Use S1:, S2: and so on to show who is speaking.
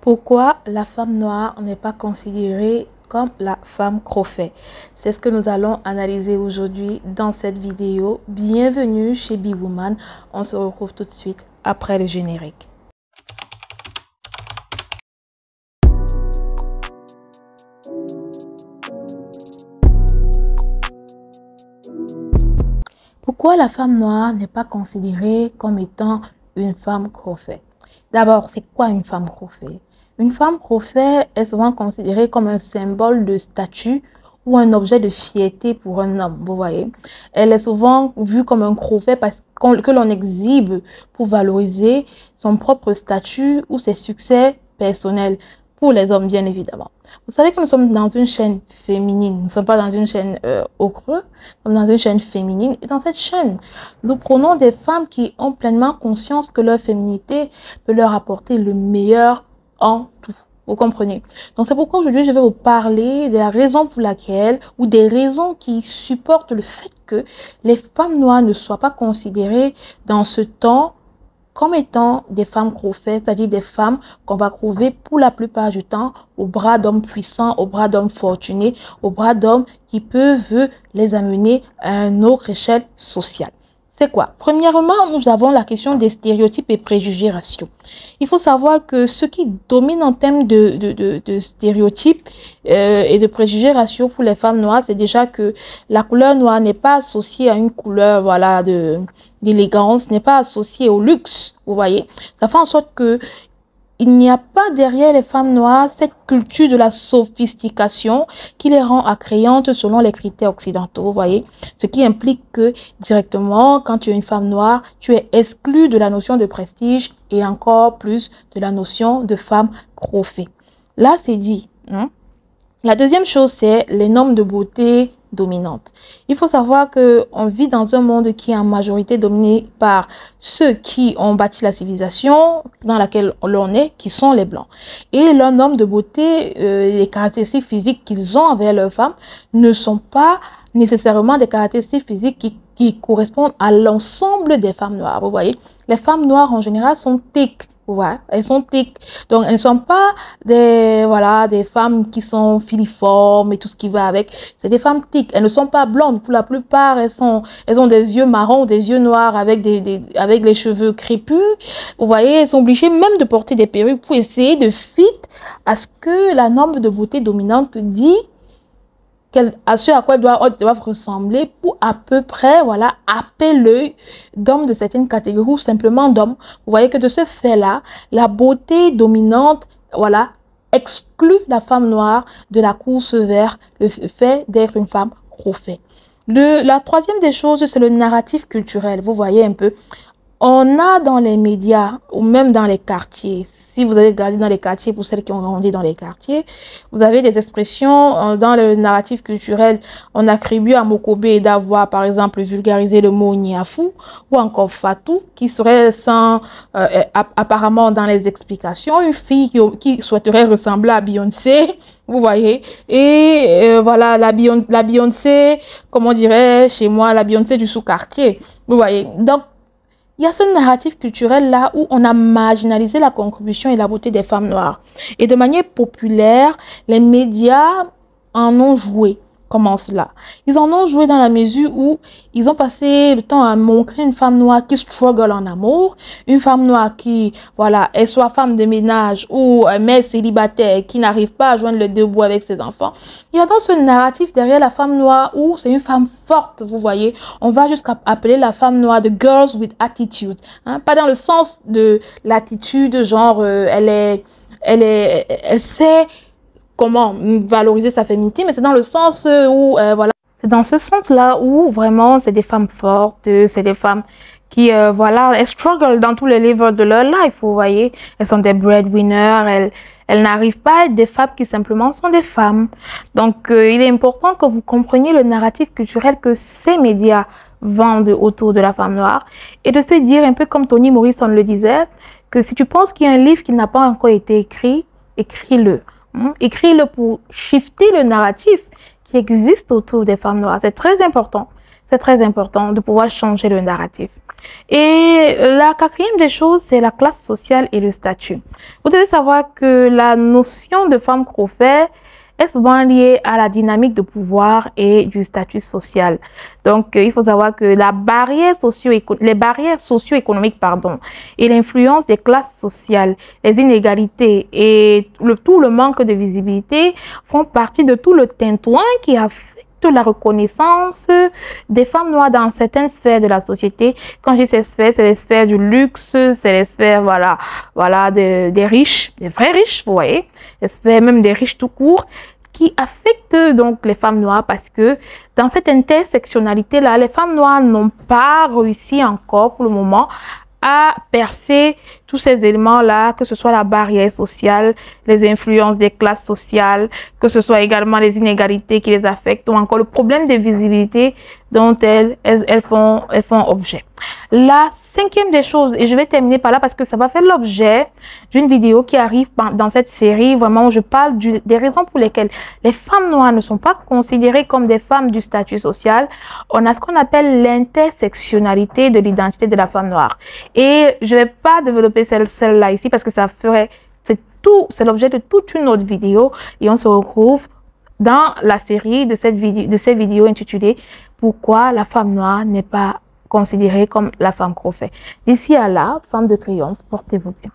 S1: Pourquoi la femme noire n'est pas considérée comme la femme crofet? C'est ce que nous allons analyser aujourd'hui dans cette vidéo. Bienvenue chez Be-Woman. On se retrouve tout de suite après le générique. Pourquoi la femme noire n'est pas considérée comme étant une femme crofet? D'abord, c'est quoi une femme crofet? Une femme crofet est souvent considérée comme un symbole de statut ou un objet de fierté pour un homme, vous voyez. Elle est souvent vue comme un crofet parce que l'on exhibe pour valoriser son propre statut ou ses succès personnels. Pour les hommes, bien évidemment. Vous savez que nous sommes dans une chaîne féminine. Nous ne sommes pas dans une chaîne au creux. Nous sommes dans une chaîne féminine. Et dans cette chaîne, nous prenons des femmes qui ont pleinement conscience que leur féminité peut leur apporter le meilleur en tout. Vous comprenez? Donc c'est pourquoi aujourd'hui, je vais vous parler de la raison pour laquelle, ou des raisons qui supportent le fait que les femmes noires ne soient pas considérées dans ce temps comme étant des femmes crofet, c'est-à-dire des femmes qu'on va trouver pour la plupart du temps au bras d'hommes puissants, au bras d'hommes fortunés, au bras d'hommes qui peuvent les amener à une autre échelle sociale. C'est quoi? Premièrement, nous avons la question des stéréotypes et préjugés raciaux. Il faut savoir que ce qui domine en termes de stéréotypes et de préjugés raciaux pour les femmes noires, c'est déjà que la couleur noire n'est pas associée à une couleur, voilà, d'élégance, n'est pas associée au luxe, vous voyez. Ça fait en sorte que il n'y a pas derrière les femmes noires cette culture de la sophistication qui les rend attrayantes selon les critères occidentaux, vous voyez. Ce qui implique que directement, quand tu es une femme noire, tu es exclue de la notion de prestige et encore plus de la notion de femme crofet. Là, c'est dit. La deuxième chose, c'est les normes de beauté dominantes. Il faut savoir qu'on vit dans un monde qui est en majorité dominé par ceux qui ont bâti la civilisation dans laquelle l'on est, qui sont les Blancs. Et leurs normes de beauté, les caractéristiques physiques qu'ils ont envers leurs femmes ne sont pas nécessairement des caractéristiques physiques qui correspondent à l'ensemble des femmes noires. Vous voyez, les femmes noires en général sont thick. Ouais, elles sont thick. Donc, elles ne sont pas des femmes qui sont filiformes et tout ce qui va avec. C'est des femmes thick. Elles ne sont pas blondes. Pour la plupart, elles ont des yeux marrons, des yeux noirs avec avec les cheveux crépus. Vous voyez, elles sont obligées même de porter des perruques pour essayer de fit à ce que la norme de beauté dominante dit à ce à quoi elles doivent ressembler pour à peu près, voilà, happer l'œil d'hommes de certaines catégories ou simplement d'hommes. Vous voyez que de ce fait-là, la beauté dominante, voilà, exclut la femme noire de la course vers le fait d'être une femme crofet. La troisième des choses, c'est le narratif culturel. Vous voyez un peu. On a dans les médias ou même dans les quartiers, si vous avez regardé dans les quartiers, pour celles qui ont grandi dans les quartiers, vous avez des expressions dans le narratif culturel. On attribue à Mokobe d'avoir par exemple vulgarisé le mot Niafou ou encore Fatou, qui serait sans apparemment dans les explications une fille qui souhaiterait ressembler à Beyoncé, vous voyez. Et voilà, la Beyoncé, comment dirais chez moi, la Beyoncé du sous-quartier, vous voyez. Donc il y a ce narratif culturel là où on a marginalisé la contribution et la beauté des femmes noires. Et de manière populaire, les médias en ont joué. Comment cela? Ils en ont joué dans la mesure où ils ont passé le temps à montrer une femme noire qui struggle en amour, une femme noire qui, voilà, est soit femme de ménage ou mère célibataire qui n'arrive pas à joindre le deux bouts avec ses enfants. Il y a donc ce narratif derrière la femme noire où c'est une femme forte, vous voyez. On va jusqu'à appeler la femme noire de girls with attitude. Hein? Pas dans le sens de l'attitude, genre elle sait comment valoriser sa féminité, mais c'est dans le sens où, voilà, c'est dans ce sens-là où vraiment c'est des femmes fortes, c'est des femmes qui, voilà, elles struggle dans tous les levels de leur life, vous voyez. Elles sont des breadwinners, elles n'arrivent pas à être des femmes qui simplement sont des femmes. Donc, il est important que vous compreniez le narratif culturel que ces médias vendent autour de la femme noire et de se dire, un peu comme Toni Morrison le disait, que si tu penses qu'il y a un livre qui n'a pas encore été écrit, écris-le. Écris-le pour shifter le narratif qui existe autour des femmes noires. C'est très important. C'est très important de pouvoir changer le narratif. Et la quatrième des choses, c'est la classe sociale et le statut. Vous devez savoir que la notion de femme prophète est souvent liée à la dynamique de pouvoir et du statut social. Donc, il faut savoir que les barrières socio-économiques, et l'influence des classes sociales, les inégalités et tout le manque de visibilité font partie de tout le tintouin qui affecte la reconnaissance des femmes noires dans certaines sphères de la société. Quand je dis ces sphères, c'est les sphères du luxe, c'est les sphères, des riches, des vrais riches, vous voyez, les sphères même des riches tout court, qui affectent donc les femmes noires parce que dans cette intersectionnalité-là, les femmes noires n'ont pas réussi encore pour le moment à percer tous ces éléments-là, que ce soit la barrière sociale, les influences des classes sociales, que ce soit également les inégalités qui les affectent, ou encore le problème de visibilité dont elles font objet. La cinquième des choses, et je vais terminer par là parce que ça va faire l'objet d'une vidéo qui arrive dans cette série, vraiment où je parle des raisons pour lesquelles les femmes noires ne sont pas considérées comme des femmes du statut social. On a ce qu'on appelle l'intersectionnalité de l'identité de la femme noire. Et je ne vais pas développer celle-là ici parce que c'est l'objet de toute une autre vidéo et on se retrouve dans la série de ces vidéos intitulées « Pourquoi la femme noire n'est pas considérée comme la femme prophète ». D'ici à là, femme de triomphe, portez-vous bien.